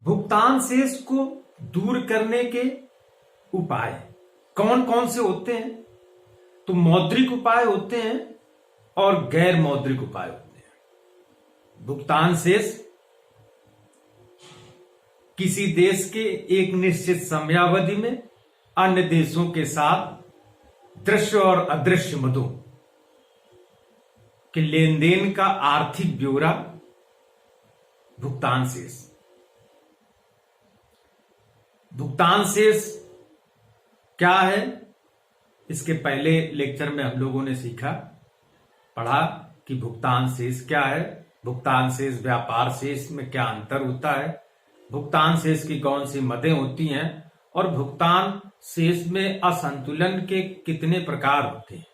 भुगतान शेष को दूर करने के उपाय कौन कौन से होते हैं? तो मौद्रिक उपाय होते हैं और गैर मौद्रिक उपाय होते हैं। भुगतान शेष किसी देश के एक निश्चित समयावधि में अन्य देशों के साथ दृश्य और अदृश्य मदों के लेन देन का आर्थिक ब्यौरा भुगतान शेष। भुगतान शेष क्या है? इसके पहले लेक्चर में हम लोगों ने पढ़ा कि भुगतान शेष क्या है, भुगतान शेष व्यापार शेष में क्या अंतर होता है, भुगतान शेष की कौन सी मदें होती हैं और भुगतान शेष में असंतुलन के कितने प्रकार होते हैं,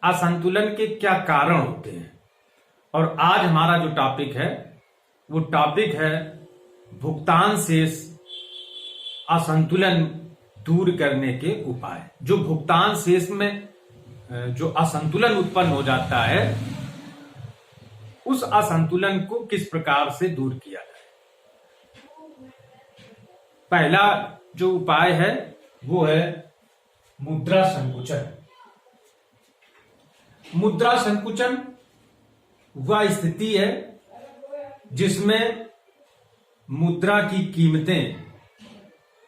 असंतुलन के क्या कारण होते हैं। और आज हमारा जो टॉपिक है वो टॉपिक है भुगतान शेष असंतुलन दूर करने के उपाय। जो भुगतान शेष में जो असंतुलन उत्पन्न हो जाता है उस असंतुलन को किस प्रकार से दूर किया जाए। पहला जो उपाय है वो है मुद्रा संकुचन। मुद्रा संकुचन वह स्थिति है जिसमें मुद्रा की कीमतें,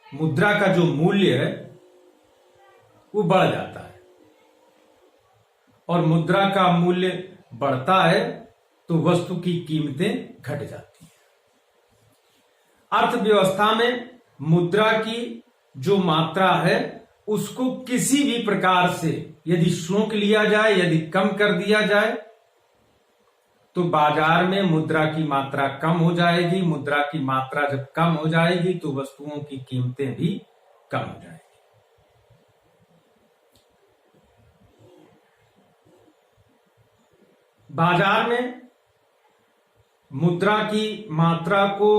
मुद्रा का जो मूल्य है वो बढ़ जाता है और मुद्रा का मूल्य बढ़ता है तो वस्तु की कीमतें घट जाती हैं। अर्थव्यवस्था में मुद्रा की जो मात्रा है उसको किसी भी प्रकार से यदि रोक लिया जाए, यदि कम कर दिया जाए तो बाजार में मुद्रा की maत्रा कम हो जाएगी। मुद्रा की मात्रा जब कम हो जाएगी तो वस्तुओं की कीमतें भी कम हो जाएगी। बाजार में मुद्रा की मात्रा को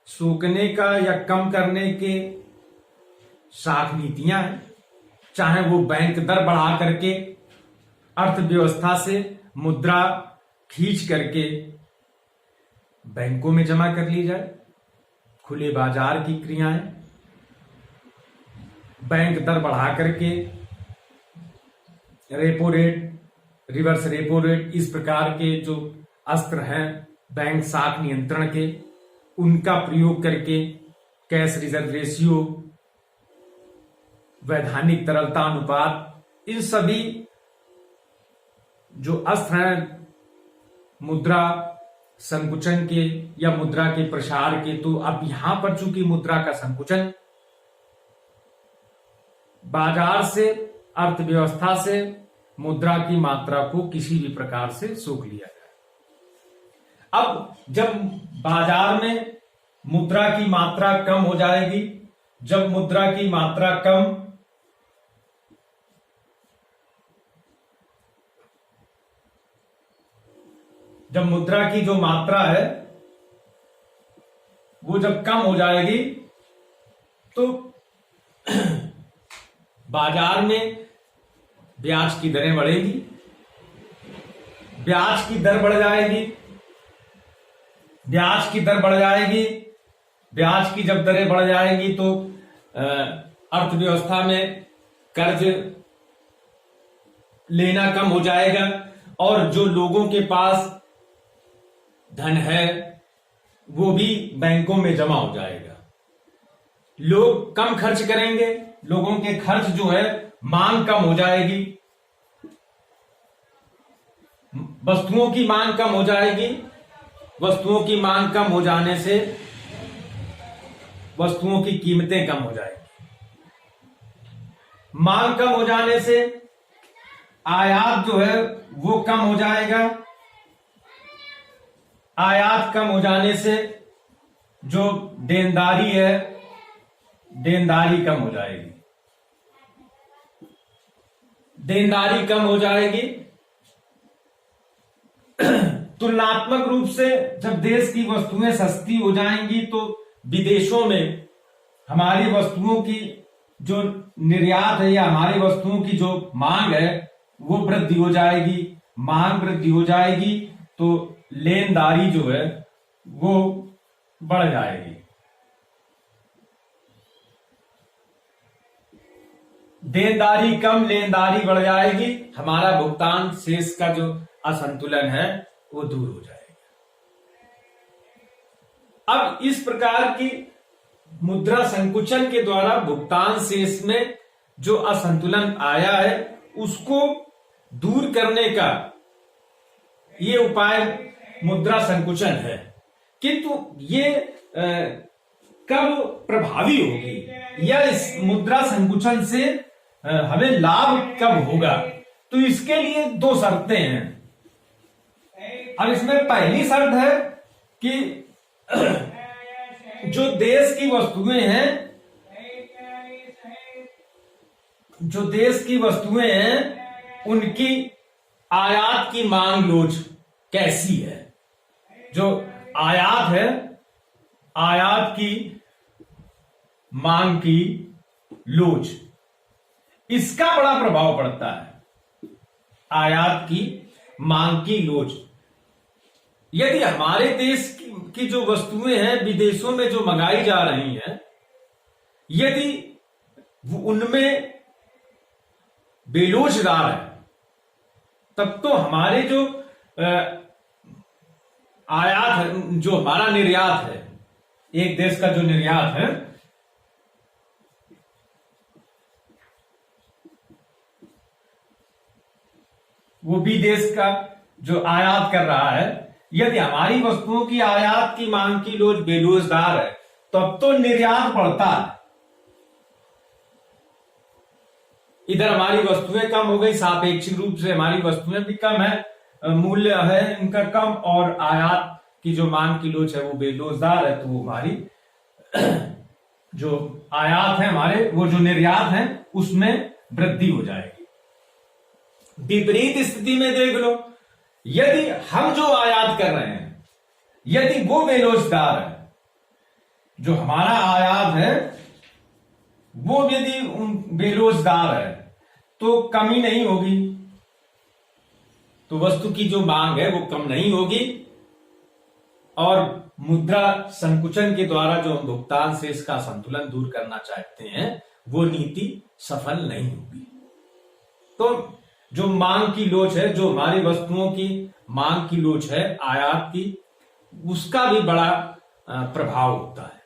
सोखने का या कम करने के शाख नीतियां हैं, चाहे वो बैंक दर बढ़ा करके अर्थव्यवस्था से मुद्रा खींच करके बैंकों में जमा कर ली जाए, खुले बाजार की क्रियाएं, बैंक दर बढ़ा करके repo rate, reverse repo rate, इस प्रकार के जो अस्त्र हैं बैंक शाख नियंत्रण के, उनका प्रयोग करके कैश रिजर्व रेशियो, वैधानिक तरलता अनुपात, इन सभी जो अस्त्र हैं मुद्रा संकुचन के या मुद्रा के प्रसार के, तो अब यहां पर चूंकि मुद्रा का संकुचन बाजार से, अर्थव्यवस्था से मुद्रा की मात्रा को किसी भी प्रकार से सोख लिया जाए। अब जब बाजार में मुद्रा की मात्रा कम हो जाएगी, जब मुद्रा की मात्रा कम, जब मुद्रा की जो मात्रा है वो जब कम हो जाएगी तो बाजार में ब्याज की दरें बढ़ेगी, ब्याज की दर बढ़ जाएगी, ब्याज की दर बढ़ जाएगी। ब्याज की जब दरें बढ़ जाएगी तो अर्थव्यवस्था में कर्ज लेना कम हो जाएगा और जो लोगों के पास धन है वो भी बैंकों में जमा हो जाएगा। लोग कम खर्च करेंगे, लोगों के खर्च जो है, मांग कम हो जाएगी, वस्तुओं की मांग कम हो जाएगी। वस्तुओं की मांग कम हो जाने से वस्तुओं की कीमतें कम हो जाएगी। मांग कम हो जाने से आयात जो है वो कम हो जाएगा। आयात कम हो जाने से जो देनदारी है, देनदारी कम हो जाएगी। देनदारी कम हो जाएगी। तुलनात्मक रूप से जब देश की वस्तुएं सस्ती हो जाएंगी तो विदेशों में हमारी वस्तुओं की जो निर्यात है या हमारी वस्तुओं की जो मांग है वो वृद्धि हो जाएगी। मांग वृद्धि हो जाएगी तो लेनदारी जो है वो बढ़ जाएगी। देनदारी कम, लेनदारी बढ़ जाएगी, हमारा भुगतान शेष का जो असंतुलन है वो दूर हो जाएगा। अब इस प्रकार की मुद्रा संकुचन के द्वारा भुगतान शेष में जो असंतुलन आया है उसको दूर करने का ये उपाय मुद्रा संकुचन है। किंतु ये कब प्रभावी होगी या इस मुद्रा संकुचन से हमें लाभ कब होगा, तो इसके लिए दो शर्तें हैं। अब इसमें पहली शर्त है कि जो देश की वस्तुएं हैं, जो देश की वस्तुएं हैं उनकी आयात की मांग लोच कैसी है। जो आयात है, आयात की मांग की लोच, इसका बड़ा प्रभाव पड़ता है। आयात की मांग की लोच, यदि हमारे देश की जो वस्तुएं हैं विदेशों में जो मंगाई जा रही हैं, यदि उनमें बेरोजगार है, तब तो हमारे जो आयात है, जो हमारा निर्यात है, एक देश का जो निर्यात है, वो भी देश का जो आयात कर रहा है, यदि हमारी वस्तुओं की आयात की मांग की लोच बेरोजगार है, तब तो निर्यात बढ़ता है। इधर हमारी वस्तुएं कम हो गई, सापेक्षिक रूप से हमारी वस्तुएं भी कम है, मूल्य है इनका कम, और आयात की जो मांग की लोच है वो बेरोजगार है, तो वो हमारी जो आयात है हमारे, वो जो निर्यात है उसमें वृद्धि हो जाएगी। विपरीत स्थिति में देख लो, यदि हम जो आयात कर रहे हैं यदि वो बेरोजगार है, जो हमारा आयात है वो यदि बेरोजगार है, तो कमी नहीं होगी, तो वस्तु की जो मांग है वो कम नहीं होगी, और मुद्रा संकुचन के द्वारा जो हम भुगतान शेष का संतुलन दूर करना चाहते हैं वो नीति सफल नहीं होगी। तो जो मांग की लोच है, जो हमारी वस्तुओं की मांग की लोच है आयात की, उसका भी बड़ा प्रभाव होता है।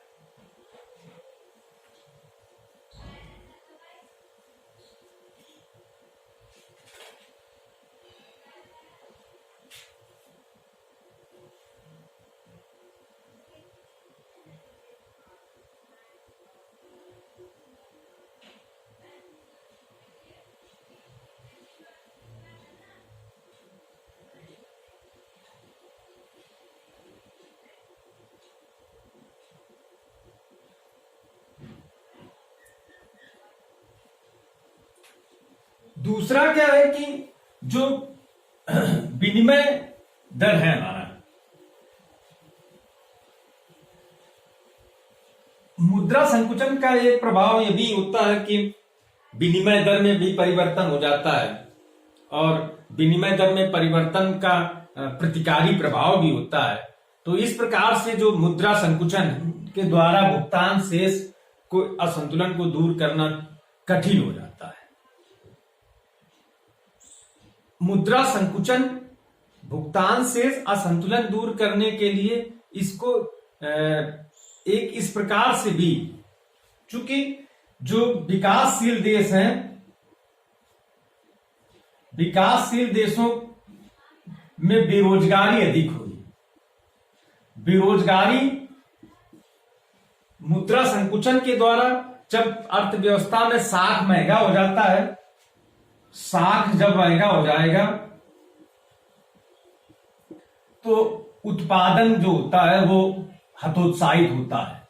दूसरा क्या है कि जो विनिमय दर है हमारा, मुद्रा संकुचन का एक प्रभाव यह भी होता है कि विनिमय दर में भी परिवर्तन हो जाता है, और विनिमय दर में परिवर्तन का प्रतिकारी प्रभाव भी होता है। तो इस प्रकार से जो मुद्रा संकुचन के द्वारा भुगतान शेष को असंतुलन को दूर करना कठिन हो जाता है। मुद्रा संकुचन भुगतान शेष असंतुलन दूर करने के लिए इसको एक इस प्रकार से भी, चूंकि जो विकासशील देश हैं, विकासशील देशों में बेरोजगारी अधिक हुई, बेरोजगारी मुद्रा संकुचन के द्वारा, जब अर्थव्यवस्था में साख महंगा हो जाता है, साख जब महंगा हो जाएगा तो उत्पादन जो होता है वो हतोत्साहित होता है,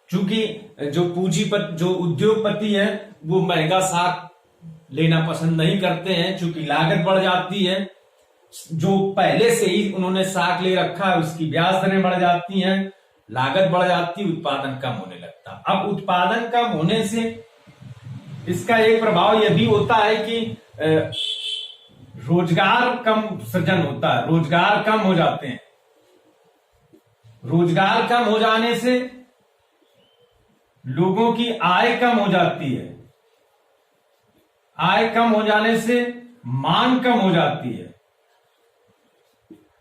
क्योंकि जो पूंजीपति, जो उद्योगपति है वो महंगा साख लेना पसंद नहीं करते हैं, क्योंकि लागत बढ़ जाती है। जो पहले से ही उन्होंने साख ले रखा है उसकी ब्याज दरें बढ़ जाती हैं, लागत बढ़ जाती है, उत्पादन कम होने लगता। अब उत्पादन कम होने से इसका एक प्रभाव यह भी होता है कि रोजगार कम सृजन होता है, रोजगार कम हो जाते हैं। रोजगार कम हो जाने से लोगों की आय कम हो जाती है, आय कम हो जाने से मांग कम हो जाती है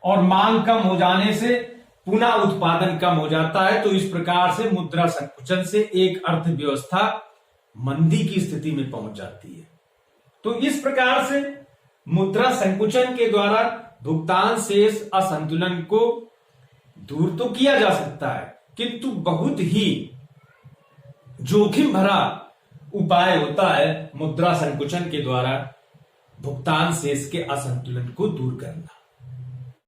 और मांग कम हो जाने से पुनः उत्पादन कम हो जाता है। तो इस प्रकार से मुद्रा संकुचन से एक अर्थव्यवस्था मंदी की स्थिति में पहुंच जाती है। तो इस प्रकार से मुद्रा संकुचन के द्वारा भुगतान शेष असंतुलन को दूर तो किया जा सकता है, किंतु बहुत ही जोखिम भरा उपाय होता है मुद्रा संकुचन के द्वारा भुगतान शेष के असंतुलन को दूर करना।